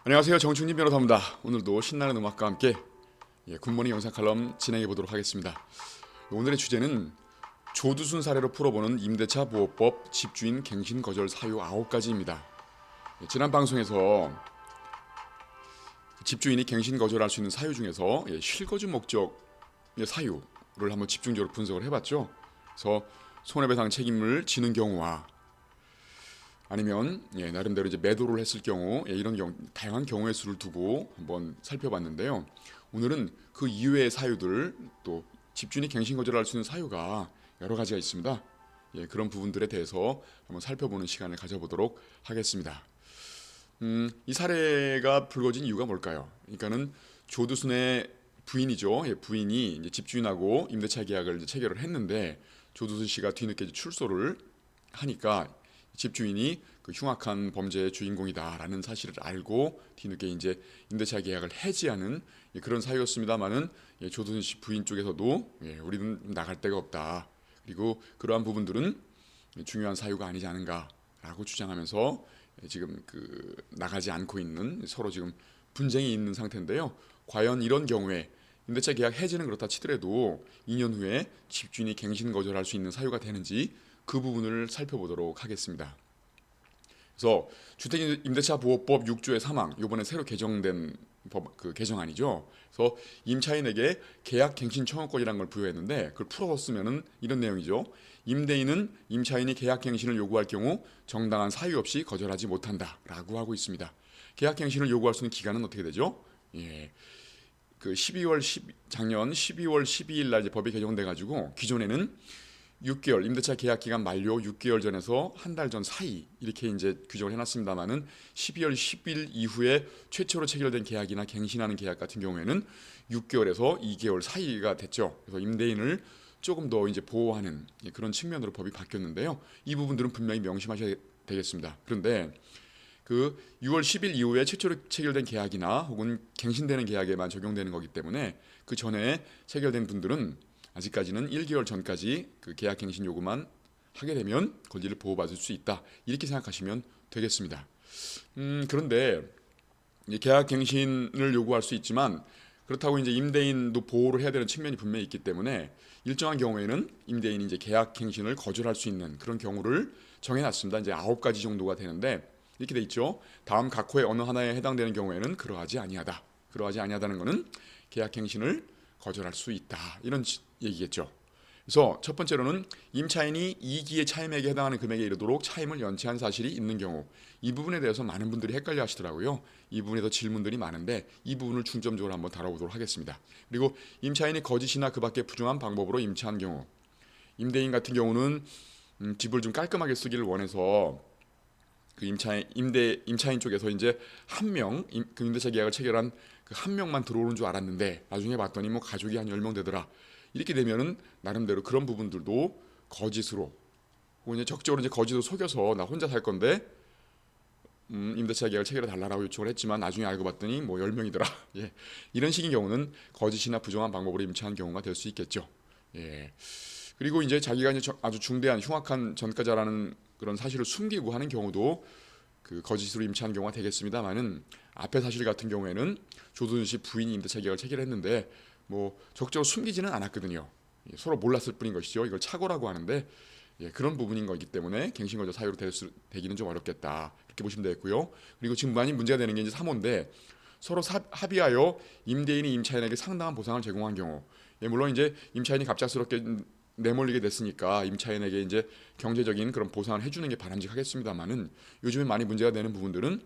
안녕하세요. 정충진 변호사입니다. 오늘도 신나는 음악과 함께 굿모닝 영상 칼럼 진행해 보도록 하겠습니다. 오늘의 주제는 조두순 사례로 풀어보는 임대차 보호법 집주인 갱신 거절 사유 9가지입니다. 지난 방송에서 집주인이 갱신 거절할 수 있는 사유 중에서 실거주 목적의 사유를 한번 집중적으로 분석을 해봤죠. 그래서 손해배상 책임을 지는 경우와 아니면 나름대로 이제 매도를 했을 경우 이런 경우 다양한 경우의 수를 두고 한번 살펴봤는데요. 오늘은 그 이외의 사유들 또 집주인이 갱신 거절할 수 있는 사유가 여러 가지가 있습니다. 그런 부분들에 대해서 한번 살펴보는 시간을 가져보도록 하겠습니다. 이 사례가 불거진 이유가 뭘까요? 그러니까는 조두순의 부인이죠. 부인이 이제 집주인하고 임대차 계약을 이제 체결을 했는데 조두순 씨가 뒤늦게 출소를 하니까 집주인이 그 흉악한 범죄의 주인공이다라는 사실을 알고 뒤늦게 이제 임대차 계약을 해지하는 그런 사유였습니다만은 조두순 씨 부인 쪽에서도 우리는 나갈 데가 없다. 그리고 그러한 부분들은 중요한 사유가 아니지 않은가라고 주장하면서 지금 그 나가지 않고 있는 서로 지금 분쟁이 있는 상태인데요. 과연 이런 경우에 임대차 계약 해지는 그렇다 치더라도 2년 후에 집주인이 갱신 거절할 수 있는 사유가 되는지 그 부분을 살펴보도록 하겠습니다. 그래서 주택임대차 보호법 6조의 3항 이번에 새로 개정된 그 개정안이죠. 그래서 임차인에게 계약 갱신 청구권이라는 걸 부여했는데 그걸 풀어쓰면은 이런 내용이죠. 임대인은 임차인이 계약 갱신을 요구할 경우 정당한 사유 없이 거절하지 못한다라고 하고 있습니다. 계약 갱신을 요구할 수 있는 기간은 어떻게 되죠? 그 작년 12월 12일 날 이제 법이 개정돼 가지고 기존에는 6개월 임대차 계약 기간 만료 6개월 전에서 한 달 전 사이 이렇게 이제 규정을 해놨습니다만은 12월 10일 이후에 최초로 체결된 계약이나 갱신하는 계약 같은 경우에는 6개월에서 2개월 사이가 됐죠. 그래서 임대인을 조금 더 이제 보호하는 그런 측면으로 법이 바뀌었는데요. 이 부분들은 분명히 명심하셔야 되겠습니다. 그런데 그 6월 10일 이후에 최초로 체결된 계약이나 혹은 갱신되는 계약에만 적용되는 거기 때문에 그 전에 체결된 분들은 아직까지는 1개월 전까지 그 계약 갱신 요구만 하게 되면 권리를 보호받을 수 있다. 이렇게 생각하시면 되겠습니다. 그런데 계약 갱신을 요구할 수 있지만 그렇다고 이제 임대인도 보호를 해야 되는 측면이 분명히 있기 때문에 일정한 경우에는 임대인이 이제 계약 갱신을 거절할 수 있는 그런 경우를 정해놨습니다. 이제 9가지 정도가 되는데 이렇게 돼 있죠. 다음 각 호의 어느 하나에 해당되는 경우에는 그러하지 아니하다. 그러하지 아니하다는 것은 계약 갱신을 거절할 수 있다. 이런 얘기겠죠. 그래서 첫 번째로는 임차인이 2기의 차임액에 해당하는 금액에 이르도록 차임을 연체한 사실이 있는 경우 이 부분에 대해서 많은 분들이 헷갈려 하시더라고요. 이 부분에서 질문들이 많은데 이 부분을 중점적으로 한번 다뤄보도록 하겠습니다. 그리고 임차인이 거짓이나 그 밖에 부정한 방법으로 임차한 경우 임대인 같은 경우는 집을 좀 깔끔하게 쓰기를 원해서 그 임차인 쪽에서 이제 그 임대차 계약을 체결한 그 한 명만 들어오는 줄 알았는데 나중에 봤더니 뭐 가족이 한 10명 되더라. 이렇게 되면은 나름대로 그런 부분들도 거짓으로 혹은 이제 적극적으로 이제 거짓으로 속여서 나 혼자 살 건데 임대차 계약을 체결해 달라고 요청을 했지만 나중에 알고 봤더니 뭐 10명이더라. 예. 이런 식의 경우는 거짓이나 부정한 방법으로 임차한 경우가 될 수 있겠죠. 예. 그리고 이제 자기가 이제 아주 중대한 흉악한 전과자라는 그런 사실을 숨기고 하는 경우도 그 거짓으로 임차한 경우가 되겠습니다만은 앞에 사실 같은 경우에는 조두순 씨 부인이 임대차 계약을 체결했는데 뭐 적극적으로 숨기지는 않았거든요. 서로 몰랐을 뿐인 것이죠. 이걸 착오라고 하는데 그런 부분인 거기 때문에 갱신거절 사유로 되기는 좀 어렵겠다. 이렇게 보시면 되겠고요. 그리고 지금 많이 문제가 되는 게 이제 3호인데 서로 합의하여 임대인이 임차인에게 상당한 보상을 제공한 경우 물론 이제 임차인이 갑작스럽게 내몰리게 됐으니까 임차인에게 이제 경제적인 그런 보상을 해주는 게 바람직하겠습니다만은 요즘에 많이 문제가 되는 부분들은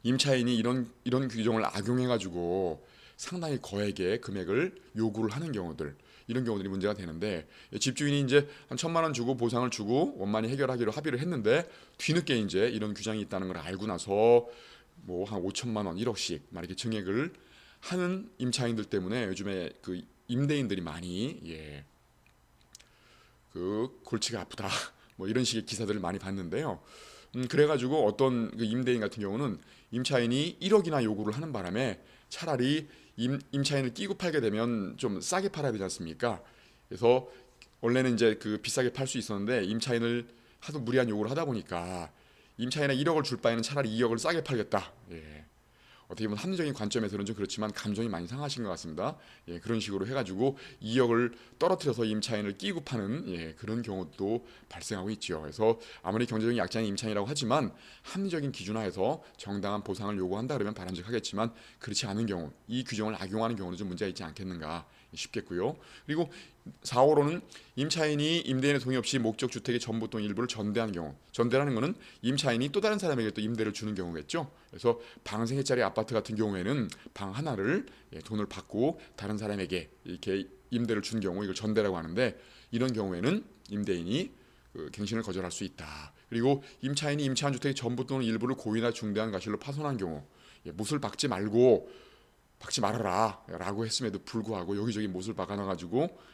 임차인이 이런 규정을 악용해가지고 상당히 거액의 금액을 요구를 하는 경우들 이런 경우들이 문제가 되는데 집주인이 이제 한 1,000만 원 주고 보상을 주고 원만히 해결하기로 합의를 했는데 뒤늦게 이제 이런 규정이 있다는 걸 알고 나서 뭐 한 5천만 원, 1억씩 막 이렇게 증액을 하는 임차인들 때문에 요즘에 그 임대인들이 많이 그 골치가 아프다 뭐 이런 식의 기사들을 많이 봤는데요. 그래가지고 어떤 그 임대인 같은 경우는 임차인이 1억이나 요구를 하는 바람에 차라리 임차인을 끼고 팔게 되면 좀 싸게 팔아야 되지 않습니까? 그래서 원래는 이제 그 비싸게 팔 수 있었는데 임차인을 하도 무리한 요구를 하다 보니까 임차인에 1억을 줄 바에는 차라리 2억을 싸게 팔겠다. 예. 어떻게 보면 합리적인 관점에서는 좀 그렇지만 감정이 많이 상하신 것 같습니다. 예, 그런 식으로 해가지고 2억을 떨어뜨려서 임차인을 끼고 파는 그런 경우도 발생하고 있죠. 그래서 아무리 경제적인 약자인 임차인이라고 하지만 합리적인 기준하에서 정당한 보상을 요구한다 그러면 바람직하겠지만 그렇지 않은 경우 이 규정을 악용하는 경우는 좀 문제가 있지 않겠는가 싶겠고요. 그리고 4호로는 임차인이 임대인의 동의 없이 목적 주택의 전부 또는 일부를 전대하는 경우, 전대라는 것은 임차인이 또 다른 사람에게 또 임대를 주는 경우겠죠. 그래서 방 3개짜리 아파트 같은 경우에는 방 하나를 돈을 받고 다른 사람에게 이렇게 임대를 준 경우 이걸 전대라고 하는데 이런 경우에는 임대인이 갱신을 거절할 수 있다. 그리고 임차인이 임차한 주택의 전부 또는 일부를 고의나 중대한 과실로 파손한 경우 못을 박지 말아라 라고 했음에도 불구하고 여기저기 못을 박아놔가지고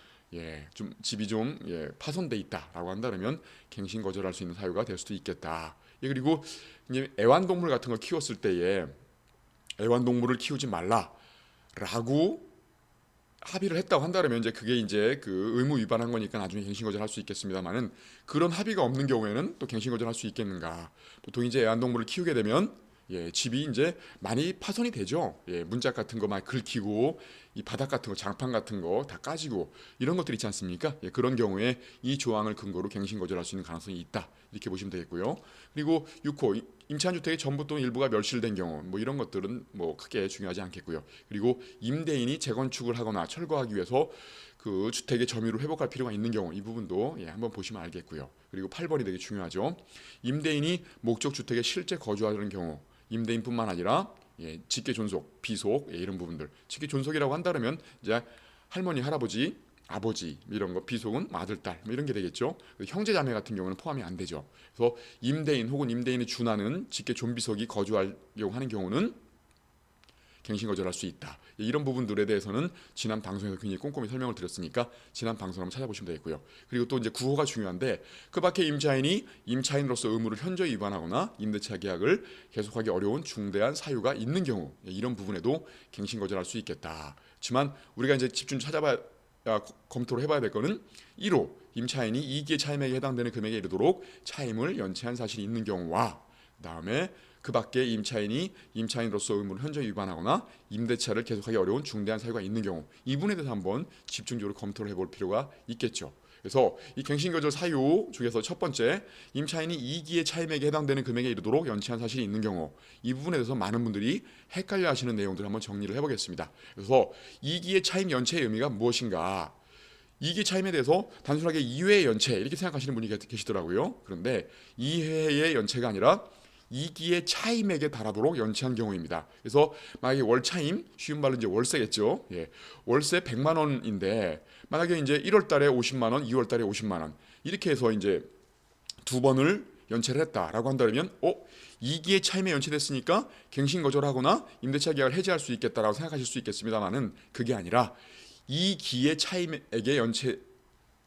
좀 집이 좀 파손돼 있다라고 한다면 갱신 거절할 수 있는 사유가 될 수도 있겠다. 그리고 이제 애완동물 같은 걸 키웠을 때에 애완동물을 키우지 말라라고 합의를 했다고 한다면 이제 그게 이제 그 의무 위반한 거니까 나중에 갱신 거절할 수 있겠습니다만은 그런 합의가 없는 경우에는 또 갱신 거절할 수 있겠는가? 보통 이제 애완동물을 키우게 되면 집이 이제 많이 파손이 되죠. 문짝 같은 거 막 긁히고 이 바닥 같은 거, 장판 같은 거 다 까지고 이런 것들 있지 않습니까? 그런 경우에 이 조항을 근거로 갱신 거절할 수 있는 가능성이 있다. 이렇게 보시면 되겠고요. 그리고 6호 임차한 주택의 전부 또는 일부가 멸실된 경우 뭐 이런 것들은 뭐 크게 중요하지 않겠고요. 그리고 임대인이 재건축을 하거나 철거하기 위해서 그 주택의 점유를 회복할 필요가 있는 경우 이 부분도 한번 보시면 알겠고요. 그리고 8번이 되게 중요하죠. 임대인이 목적 주택에 실제 거주하는 경우 임대인뿐만 아니라 직계 존속, 비속 이런 부분들. 직계 존속이라고 한다면 이제 할머니, 할아버지, 아버지 이런 거 비속은 아들, 딸 뭐 이런 게 되겠죠. 형제 자매 같은 경우는 포함이 안 되죠. 그래서 임대인 혹은 임대인이 준하는 직계 존비속이 거주하려고 하는 경우는 갱신 거절할 수 있다. 이런 부분들에 대해서는 지난 방송에서 굉장히 꼼꼼히 설명을 드렸으니까 지난 방송 한번 찾아보시면 되겠고요. 그리고 또 이제 9호가 중요한데 그 밖에 임차인이 임차인으로서 의무를 현저히 위반하거나 임대차 계약을 계속하기 어려운 중대한 사유가 있는 경우 이런 부분에도 갱신 거절할 수 있겠다. 하지만 우리가 이제 집중 검토를 해봐야 될 거는 1호 임차인이 이기의 차임액에 해당되는 금액에 이르도록 차임을 연체한 사실이 있는 경우와 그다음에 그 밖에 임차인이 임차인으로서 의무를 현저히 위반하거나 임대차를 계속하기 어려운 중대한 사유가 있는 경우 이 부분에 대해서 한번 집중적으로 검토를 해볼 필요가 있겠죠. 그래서 이 갱신거절 사유 중에서 첫 번째 임차인이 이기의 차임액에 해당되는 금액에 이르도록 연체한 사실이 있는 경우 이 부분에 대해서 많은 분들이 헷갈려 하시는 내용들을 한번 정리를 해보겠습니다. 그래서 이기의 차임 연체의 의미가 무엇인가? 이기 차임에 대해서 단순하게 2회의 연체 이렇게 생각하시는 분이 계시더라고요. 그런데 2회의 연체가 아니라 2기의 차임액에 달하도록 연체한 경우입니다. 그래서 만약에 월차임, 쉬운 말로 이제 월세겠죠. 월세 100만 원인데 만약에 이제 1월 달에 50만 원, 2월 달에 50만 원 이렇게 해서 이제 두 번을 연체를 했다라고 한다면 2기의 차임에 연체됐으니까 갱신 거절하거나 임대차 계약을 해지할 수 있겠다라고 생각하실 수 있겠습니다만은 그게 아니라 2기의 차임액에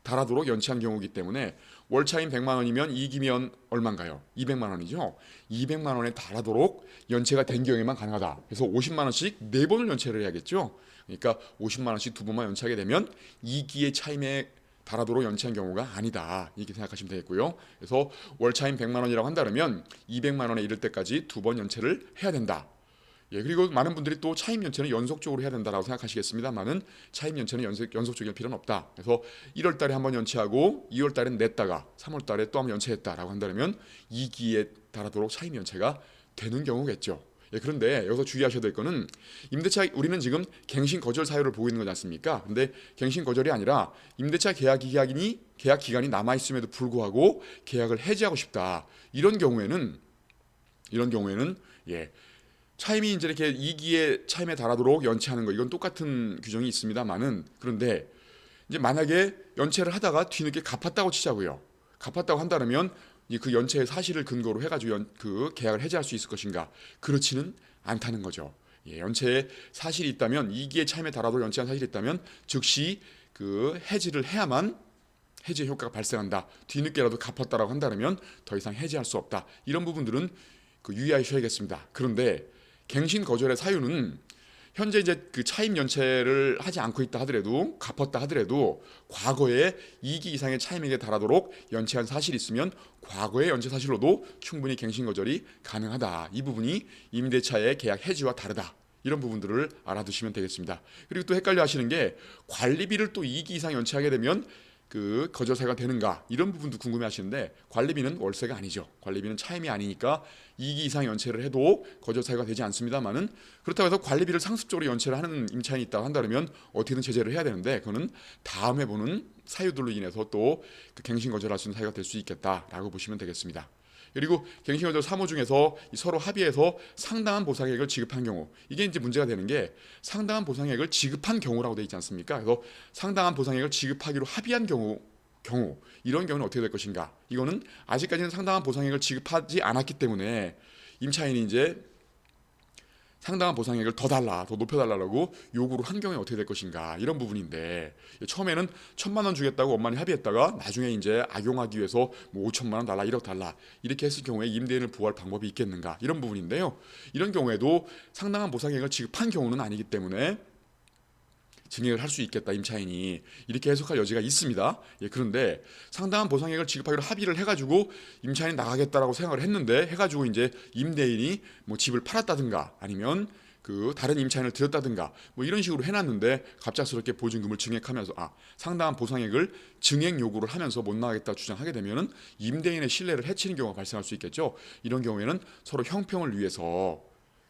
달하도록 연체한 경우이기 때문에 월차임 100만 원이면 2기면 얼마인가요? 200만 원이죠. 200만 원에 달하도록 연체가 된 경우에만 가능하다. 그래서 50만 원씩 4번을 연체를 해야겠죠. 그러니까 50만 원씩 2번만 연체하게 되면 2기의 차임에 달하도록 연체한 경우가 아니다. 이렇게 생각하시면 되겠고요. 그래서 월차임 100만 원이라고 한다면 200만 원에 이를 때까지 2번 연체를 해야 된다. 그리고 많은 분들이 또 차임 연체는 연속적으로 해야 된다라고 생각하시겠습니다만은 차임 연체는 연속적일 필요는 없다. 그래서 1월 달에 한번 연체하고 2월 달엔 냈다가 3월 달에 또 한번 연체했다라고 한다면 2기에 달하도록 차임 연체가 되는 경우겠죠. 그런데 여기서 주의하셔야 될 거는 임대차 우리는 지금 갱신 거절 사유를 보고 있는 거지 않습니까? 근데 갱신 거절이 아니라 임대차 계약 기간이 남아 있음에도 불구하고 계약을 해지하고 싶다. 이런 경우에는 차임이 이제 이렇게 2기의 차임에 달하도록 연체하는 거 이건 똑같은 규정이 있습니다만은 그런데 이제 만약에 연체를 하다가 뒤늦게 갚았다고 치자고요. 갚았다고 한다면 그 연체의 사실을 근거로 해가지고 그 계약을 해지할 수 있을 것인가? 그렇지는 않다는 거죠. 연체에 사실이 있다면 2기의 차임에 달하도록 연체한 사실이 있다면 즉시 그 해지를 해야만 해지의 효과가 발생한다. 뒤늦게라도 갚았다라고 한다면 더 이상 해지할 수 없다. 이런 부분들은 유의하셔야겠습니다. 그런데 갱신 거절의 사유는 현재 이제 그 차임 연체를 하지 않고 있다 하더라도 갚았다 하더라도 과거에 2기 이상의 차임액에 달하도록 연체한 사실이 있으면 과거의 연체 사실로도 충분히 갱신 거절이 가능하다. 이 부분이 임대차의 계약 해지와 다르다. 이런 부분들을 알아두시면 되겠습니다. 그리고 또 헷갈려 하시는 게 관리비를 또 2기 이상 연체하게 되면 그 거절사유가 되는가 이런 부분도 궁금해 하시는데 관리비는 월세가 아니죠. 관리비는 차임이 아니니까 2기 이상 연체를 해도 거절사유가 되지 않습니다만은 그렇다고 해서 관리비를 상습적으로 연체를 하는 임차인이 있다고 한다면 어떻게든 제재를 해야 되는데 그거는 다음에 보는 사유들로 인해서 또 그 갱신 거절할 수 있는 사유가 될 수 있겠다라고 보시면 되겠습니다. 그리고 갱신거절 3호 중에서 서로 합의해서 상당한 보상액을 지급한 경우 이게 이제 문제가 되는 게 상당한 보상액을 지급한 경우라고 되어 있지 않습니까? 그래서 상당한 보상액을 지급하기로 합의한 경우 이런 경우는 어떻게 될 것인가? 이거는 아직까지는 상당한 보상액을 지급하지 않았기 때문에 임차인이 이제 상당한 보상액을 더 달라, 더 높여달라고 요구를 한 경우에 어떻게 될 것인가 이런 부분인데 처음에는 1,000만 원 주겠다고 엄마니 합의했다가 나중에 이제 악용하기 위해서 뭐 5천만 원 달라, 1억 달라 이렇게 했을 경우에 임대인을 보호할 방법이 있겠는가 이런 부분인데요. 이런 경우에도 상당한 보상액을 지급한 경우는 아니기 때문에 증액을 할 수 있겠다 임차인이 이렇게 해석할 여지가 있습니다. 예, 그런데 상당한 보상액을 지급하기로 합의를 해가지고 임차인이 나가겠다라고 생각을 했는데 해가지고 이제 임대인이 뭐 집을 팔았다든가 아니면 그 다른 임차인을 들였다든가 뭐 이런 식으로 해놨는데 갑작스럽게 보증금을 증액하면서 상당한 보상액을 증액 요구를 하면서 못 나가겠다 주장하게 되면은 임대인의 신뢰를 해치는 경우가 발생할 수 있겠죠. 이런 경우에는 서로 형평을 위해서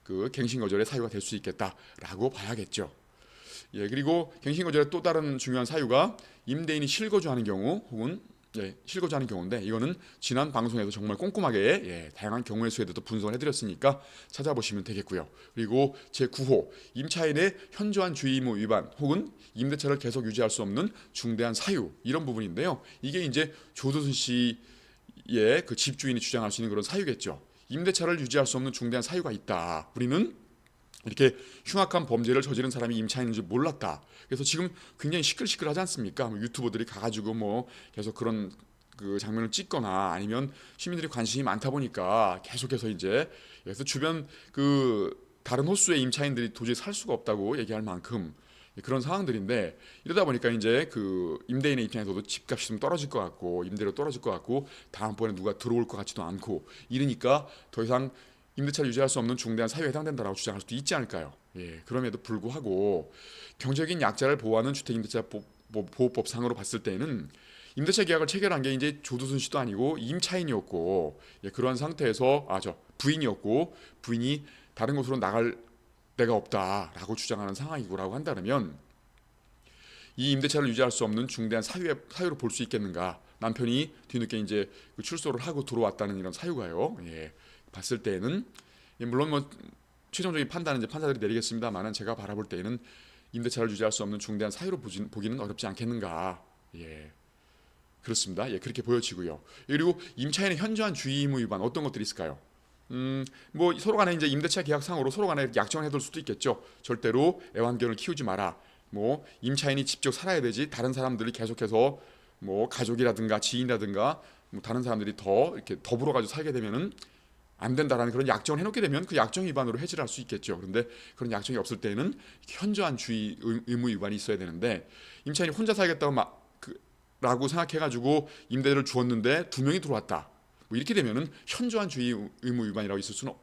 그 갱신 거절의 사유가 될 수 있겠다라고 봐야겠죠. 예, 그리고 갱신거절의 또 다른 중요한 사유가 임대인이 실거주하는 경우 혹은 실거주하는 경우인데 이거는 지난 방송에서 정말 꼼꼼하게 다양한 경우의 수에 대해서 분석을 해드렸으니까 찾아보시면 되겠고요. 그리고 제9호 임차인의 현저한 주의 의무 위반 혹은 임대차를 계속 유지할 수 없는 중대한 사유 이런 부분인데요. 이게 이제 조두순 씨의 그 집주인이 주장할 수 있는 그런 사유겠죠. 임대차를 유지할 수 없는 중대한 사유가 있다. 우리는 이렇게 흉악한 범죄를 저지른 사람이 임차인인 줄 몰랐다. 그래서 지금 굉장히 시끌시끌하지 않습니까? 뭐 유튜버들이 가가지고 뭐 계속 그런 그 장면을 찍거나 아니면 시민들이 관심이 많다 보니까 계속해서 이제 그래서 주변 그 다른 호수의 임차인들이 도저히 살 수가 없다고 얘기할 만큼 그런 상황들인데 이러다 보니까 이제 그 임대인의 입장에서도 집값이 좀 떨어질 것 같고 임대료 떨어질 것 같고 다음번에 누가 들어올 것 같지도 않고 이러니까 더 이상 임대차를 유지할 수 없는 중대한 사유에 해당된다라고 주장할 수도 있지 않을까요? 예, 그럼에도 불구하고 경제적인 약자를 보호하는 주택임대차 보호법상으로 봤을 때는 임대차 계약을 체결한 게 이제 조두순 씨도 아니고 임차인이었고 그러한 상태에서 부인이었고 부인이 다른 곳으로 나갈 데가 없다라고 주장하는 상황이고라고 한다면 이 임대차를 유지할 수 없는 중대한 사유로 볼 수 있겠는가? 남편이 뒤늦게 이제 출소를 하고 들어왔다는 이런 사유가요. 예. 봤을 때에는 물론 뭐 최종적인 판단은 이제 판사들이 내리겠습니다만은 제가 바라볼 때에는 임대차를 유지할 수 없는 중대한 사유로 보기는 어렵지 않겠는가. 예, 그렇습니다. 예, 그렇게 보여지고요. 그리고 임차인의 현저한 주의 의무 위반 어떤 것들이 있을까요? 뭐 서로 간에 이제 임대차 계약상으로 서로 간에 약정을 해둘 수도 있겠죠. 절대로 애완견을 키우지 마라. 뭐 임차인이 직접 살아야 되지 다른 사람들이 계속해서 뭐 가족이라든가 지인이라든가 뭐 다른 사람들이 더 이렇게 더불어 가지고 살게 되면은 안 된다라는 그런 약정을 해놓게 되면 그 약정 위반으로 해지를 할 수 있겠죠. 그런데 그런 약정이 없을 때는 현저한 주의 의무 위반이 있어야 되는데 임차인이 혼자 살겠다고 라고 생각해가지고 임대를 주었는데 2명이 들어왔다. 뭐 이렇게 되면은 현저한 주의 의무 위반이라고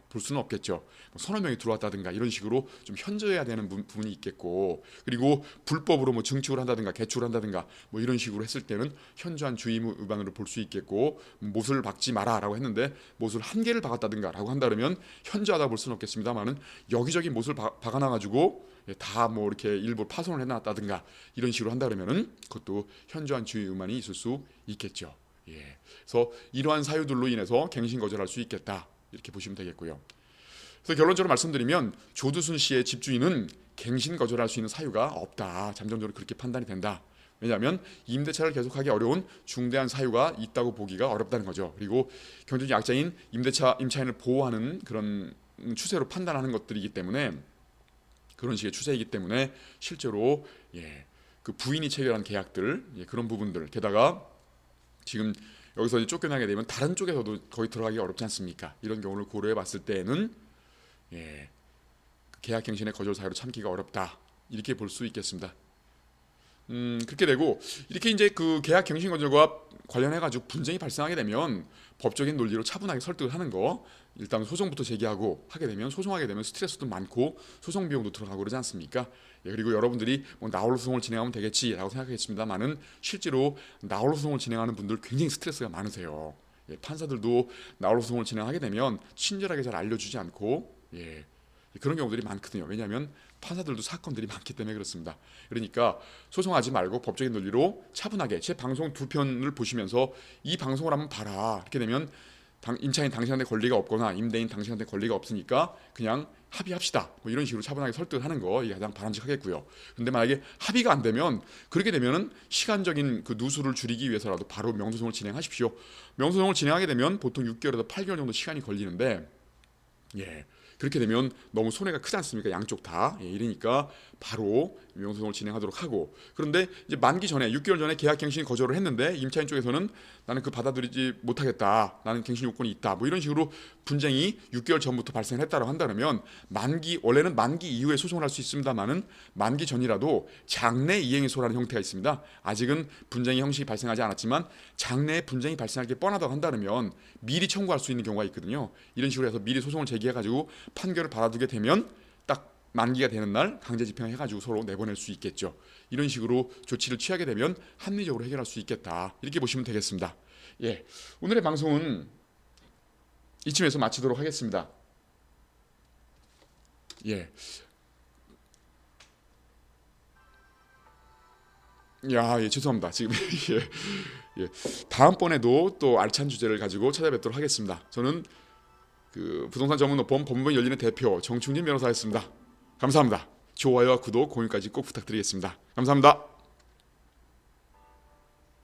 볼 수는 없겠죠. 뭐 서너 명이 들어왔다든가 이런 식으로 좀 현저해야 되는 부분이 있겠고 그리고 불법으로 뭐 증축을 한다든가 개축을 한다든가 뭐 이런 식으로 했을 때는 현저한 주의 의무 위반으로 볼 수 있겠고 못을 박지 마라라고 했는데 못을 한 개를 박았다든가라고 한다면 현저하다 볼 수는 없겠습니다만은 여기저기 못을 박아놔가지고 다 뭐 이렇게 일부 파손을 해놨다든가 이런 식으로 한다 그러면은 그것도 현저한 주의 위반이 있을 수 있겠죠. 예. 그래서 이러한 사유들로 인해서 갱신 거절할 수 있겠다 이렇게 보시면 되겠고요. 그래서 결론적으로 말씀드리면 조두순 씨의 집주인은 갱신 거절할 수 있는 사유가 없다. 잠정적으로 그렇게 판단이 된다. 왜냐하면 임대차를 계속하기 어려운 중대한 사유가 있다고 보기가 어렵다는 거죠. 그리고 경제적 약자인 임차인을 보호하는 그런 추세로 판단하는 것들이기 때문에 그런 식의 추세이기 때문에 실제로 그 부인이 체결한 계약들 그런 부분들 게다가 지금 여기서 쫓겨나게 되면 다른 쪽에서도 거의 들어가기 어렵지 않습니까? 이런 경우를 고려해 봤을 때에는 계약갱신의 거절 사유로 참기가 어렵다. 이렇게 볼 수 있겠습니다. 그렇게 되고 이렇게 이제 그 계약갱신 거절과 관련해 가지고 분쟁이 발생하게 되면 법적인 논리로 차분하게 설득을 하는 거, 일단 소송부터 제기하고 하게 되면 소송하게 되면 스트레스도 많고 소송 비용도 들어가고 그러지 않습니까? 예, 그리고 여러분들이 뭐 나홀로 소송을 진행하면 되겠지라고 생각하겠습니다만은 실제로 나홀로 소송을 진행하는 분들 굉장히 스트레스가 많으세요. 예, 판사들도 나홀로 소송을 진행하게 되면 친절하게 잘 알려주지 않고, 예, 그런 경우들이 많거든요. 왜냐하면 판사들도 사건들이 많기 때문에 그렇습니다. 그러니까 소송하지 말고 법적인 논리로 차분하게 제 방송 두 편을 보시면서 이 방송을 한번 봐라. 이렇게 되면 임차인 당신한테 권리가 없거나 임대인 당신한테 권리가 없으니까 그냥 합의합시다. 뭐 이런 식으로 차분하게 설득을 하는 거 이게 가장 바람직하겠고요. 근데 만약에 합의가 안 되면 그렇게 되면은 시간적인 그 누수를 줄이기 위해서라도 바로 명소송을 진행하십시오. 명소송을 진행하게 되면 보통 6개월에서 8개월 정도 시간이 걸리는데, 예, 그렇게 되면 너무 손해가 크지 않습니까? 양쪽 다. 예, 이러니까 바로 명소송을 진행하도록 하고, 그런데 이제 만기 전에 6개월 전에 계약갱신이 거절을 했는데 임차인 쪽에서는 나는 그 받아들이지 못하겠다, 나는 갱신 요건이 있다, 뭐 이런 식으로 분쟁이 6개월 전부터 발생했다고 한다면 원래는 만기 이후에 소송을 할 수 있습니다만은 만기 전이라도 장래 이행소라는 형태가 있습니다. 아직은 분쟁의 형식이 발생하지 않았지만 장래에 분쟁이 발생할 게 뻔하다고 한다면 미리 청구할 수 있는 경우가 있거든요. 이런 식으로 해서 미리 소송을 제기해가지고 판결을 받아두게 되면 딱 만기가 되는 날 강제 집행해가지고 서로 내보낼 수 있겠죠. 이런 식으로 조치를 취하게 되면 합리적으로 해결할 수 있겠다. 이렇게 보시면 되겠습니다. 예, 오늘의 방송은 이쯤에서 마치도록 하겠습니다. 예, 예, 죄송합니다. 지금 예, 다음번에도 또 알찬 주제를 가지고 찾아뵙도록 하겠습니다. 저는 그 부동산 전문업범 법무법인 열리는 대표 정충진 변호사였습니다. 감사합니다. 좋아요와 구독, 공유까지 꼭 부탁드리겠습니다. 감사합니다.